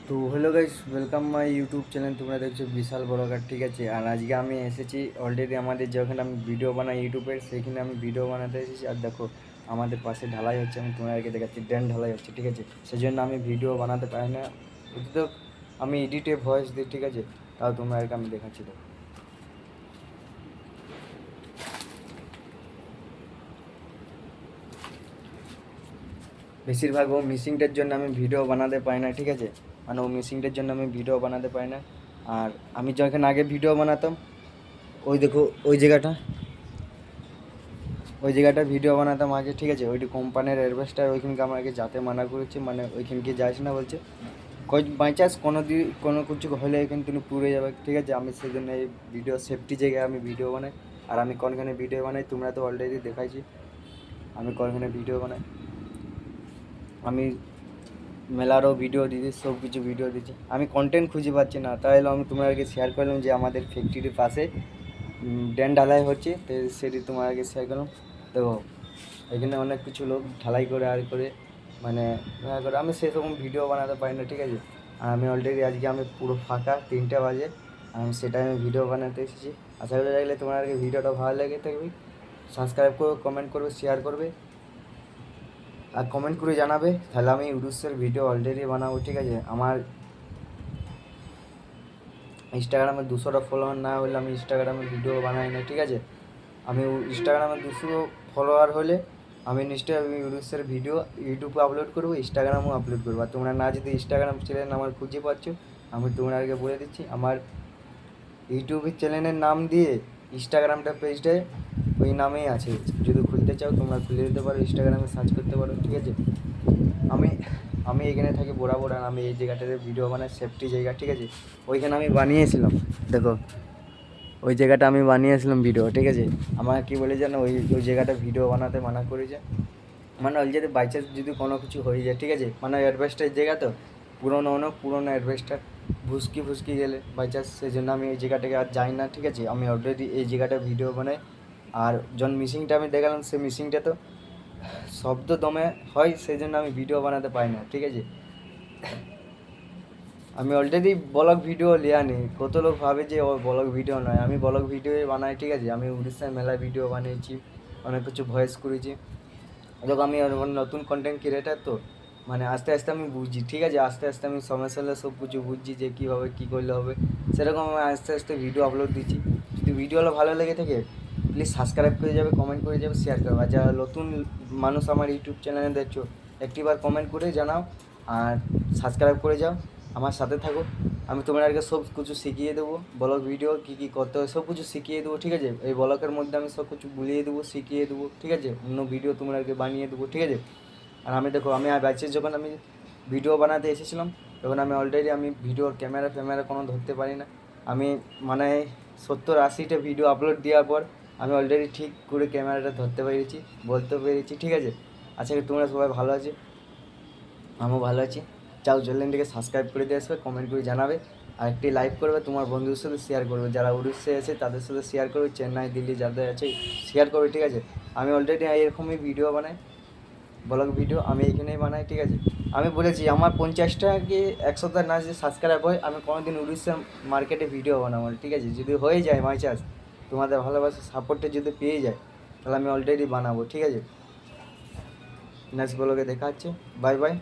তো hello guys, welcome my YouTube channel. তোমরা দেখছো বিশাল ব্লগার, ঠিক আছে। আর আজকে আমি এসেছি অলরেডি আমাদের যেখানে আমি ভিডিও বানাই ইউটিউবের, সেইখানে আমি ভিডিও বানাতে এসেছি। আর দেখো আমাদের পাশে ঢালাই হচ্ছে, আমি তোমাদেরকে দেখাচ্ছি, ড্রেন ঢালাই হচ্ছে, ঠিক আছে। সেই জন্য আমি ভিডিও বানাতে পারি না, তো আমি এডিটে ভয়েস দিই, ঠিক আছে। তাও তোমাদেরকে আমি দেখাচ্ছি, দেখো। বেশিরভাগ ও মিসিংটার জন্য আমি ভিডিও বানাতে পারি না, ঠিক আছে। মানে ও মিসিংটার জন্য আমি ভিডিও বানাতে পারি না। আর আমি যখন আগে ভিডিও বানাতাম, ওই দেখো ওই জায়গাটা ভিডিও বানাতাম আগে, ঠিক আছে। ওইটি কোম্পানির অ্যাডভেস্টার, ওইখানকে আমাকে যাতে মানা করেছে, মানে ওইখানকে যাস না বলছে। বাই চান্স কোনো কিছু হলে এখানে তুমি পুড়ে যাবে, ঠিক আছে। আমি সেই জন্য এই ভিডিও সেফটি জায়গায় আমি ভিডিও বানাই। আর আমি কোনখানে ভিডিও বানাই তোমরা তো অলরেডি দেখাইছি, আমি কোনখানে ভিডিও বানাই। আমি মেলারও ভিডিও দিচ্ছি, সব কিছু ভিডিও দিচ্ছি। আমি কন্টেন্ট খুঁজে পাচ্ছি না, তাহলে আমি তোমাদেরকে শেয়ার করলাম যে আমাদের ফ্যাক্টরির পাশে ড্রেন ঢালাই হচ্ছে, তো সেটি তোমাদেরকে শেয়ার করলাম। তো এখানে অনেক কিছু লোক ঢালাই করে আর করে, মানে আমি সেরকম ভিডিও বানাতে পারি না, ঠিক আছে। আর আমি অলরেডি আজকে আমি পুরো ফাঁকা, 3টে বাজে, আমি সেটাই আমি ভিডিও বানাতে এসেছি। আশা করি লাগলে তোমাদেরকে ভিডিওটা ভালো লেগে থাকবে। সাবস্ক্রাইব করবে, কমেন্ট করবে, শেয়ার করবে, আর কমেন্ট করে জানাবে, তাহলে আমি ইউডুসের ভিডিও অলরেডি বানাবো, ঠিক আছে। আমার ইনস্টাগ্রামে 200টা ফলোয়ার না হলে আমি ইনস্টাগ্রামে ভিডিও বানাই না, ঠিক আছে। আমি ইনস্টাগ্রামে 200 ফলোয়ার হলে আমি ইউডুসের ভিডিও ইউটিউবে আপলোড করবো, ইনস্টাগ্রামেও আপলোড করবো। আর তোমরা না যদি ইনস্টাগ্রাম চ্যানেল আমার খুঁজে পাচ্ছ, আমি তোমাদেরকে বলে দিচ্ছি, আমার ইউটিউবের চ্যানেলের নাম দিয়ে ইনস্টাগ্রামটা পেজটায় ওই নামেই আছে। যদি খুলতে চাও তোমরা খুলে দিতে পারো, ইনস্টাগ্রামে সার্চ করতে পারো, ঠিক আছে। আমি আমি এখানে থাকি বরাবর, আর আমি এই জায়গাটাতে ভিডিও বানাই, সেফটি জায়গা, ঠিক আছে। ওইখানে আমি বানিয়েছিলাম, দেখো ওই জায়গাটা আমি বানিয়েছিলাম ভিডিও, ঠিক আছে। আমার কী বলে যেন ওই জায়গাটা ভিডিও বানাতে মানা করেছে। মানে ওই যদি বাই চান্স যদি কোনো কিছু হয়ে যায়, ঠিক আছে, মানে অ্যাডভেস্টার জায়গা তো অনেক পুরোনো অ্যাডভেস্টার ফুসকি গেলে বাই চান্স, সেই জন্য আমি এই জায়গাটাকে আর যাই না, ঠিক আছে। আমি অলরেডি এই জায়গাটা ভিডিও বানাই। আর যখন মিসিংটা আমি দেখালাম, সেই মিসিংটা তো শব্দ দমে হয়, সেই জন্য আমি ভিডিও বানাতে পারি না, ঠিক আছে। আমি অলরেডি ব্লগ ভিডিও লিয়া নেই, কত লোক ভাবে যে ও ব্লগ ভিডিও নয়, আমি ব্লগ ভিডিওই বানাই, ঠিক আছে। আমি উড়িষ্যায় মেলায় ভিডিও বানিয়েছি, অনেক কিছু ভয়েস করেছি। যখন আমি নতুন কন্টেন্ট ক্রিয়েটার, তো মানে আস্তে আস্তে আমি বুঝছি, ঠিক আছে। আস্তে আস্তে আমি সময় সাথে সব কিছু বুঝছি যে কীভাবে কী করলে হবে, সেরকম আমি আস্তে আস্তে ভিডিও আপলোড দিচ্ছি। যদি ভিডিওগুলো ভালো লেগে থাকে প্লিজ সাবস্ক্রাইব করে যাবে, কমেন্ট করে যাবে, শেয়ার করবে। আর যারা নতুন মানুষ আমার ইউটিউব চ্যানেলে দেখছো, একটিবার কমেন্ট করে জানাও আর সাবস্ক্রাইব করে যাও, আমার সাথে থাকো। আমি তোমাদেরকে সব কিছু শিখিয়ে দেবো, ব্লগ ভিডিও কী কী করতে হয় সব কিছু শিখিয়ে দেবো, ঠিক আছে। এই ব্লগের মধ্যে আমি সব কিছু বুলিয়ে দেবো, শিখিয়ে দেবো, ঠিক আছে। অন্য ভিডিও তোমাদেরকে বানিয়ে দেবো, ঠিক আছে। আর আমি দেখো, আমি আর ব্যাচে যখন আমি ভিডিও বানাতে এসেছিলাম, তখন আমি অলরেডি আমি ভিডিওর ক্যামেরা কোনো ধরতে পারি না। আমি মানে 70-80টা ভিডিও আপলোড দেওয়ার পর আমি অলরেডি ঠিক করে ক্যামেরাটা ধরতে পেরেছি, বলতে পেরেছি, ঠিক আছে। আশা করি তোমরা সবাই ভালো আছে, আমিও ভালো আছি। চাও চ্যানেলটিকে সাবস্ক্রাইব করে দিয়ে আসবে, কমেন্ট করে জানাবে, আর একটি লাইক করবে, তোমার বন্ধুদের সাথে শেয়ার করবে, যারা উড়িষ্যায় আছে তাদের সাথে শেয়ার করবে, চেন্নাই দিল্লি যাদের আছে শেয়ার করবে, ঠিক আছে। আমি অলরেডি এরকমই ভিডিও বানাই, ব্লগ ভিডিও আমি এইখানেই বানাই, ঠিক আছে। আমি বলেছি আমার 50টা কি 100টা না যে সাবস্ক্রাইব হয়, আমি কোনোদিন উড়িষ্যার মার্কেটে ভিডিও বানাবো না, ঠিক আছে। যদি হয়ে যায় বাই চান্স, তোমাদের ভালোবাসা সাপোর্টে যদি পেয়ে যায়, তাহলে আমি অলরেডি বানাবো, ঠিক আছে। নেক্সট ব্লগে দেখা হচ্ছে, বাই বাই।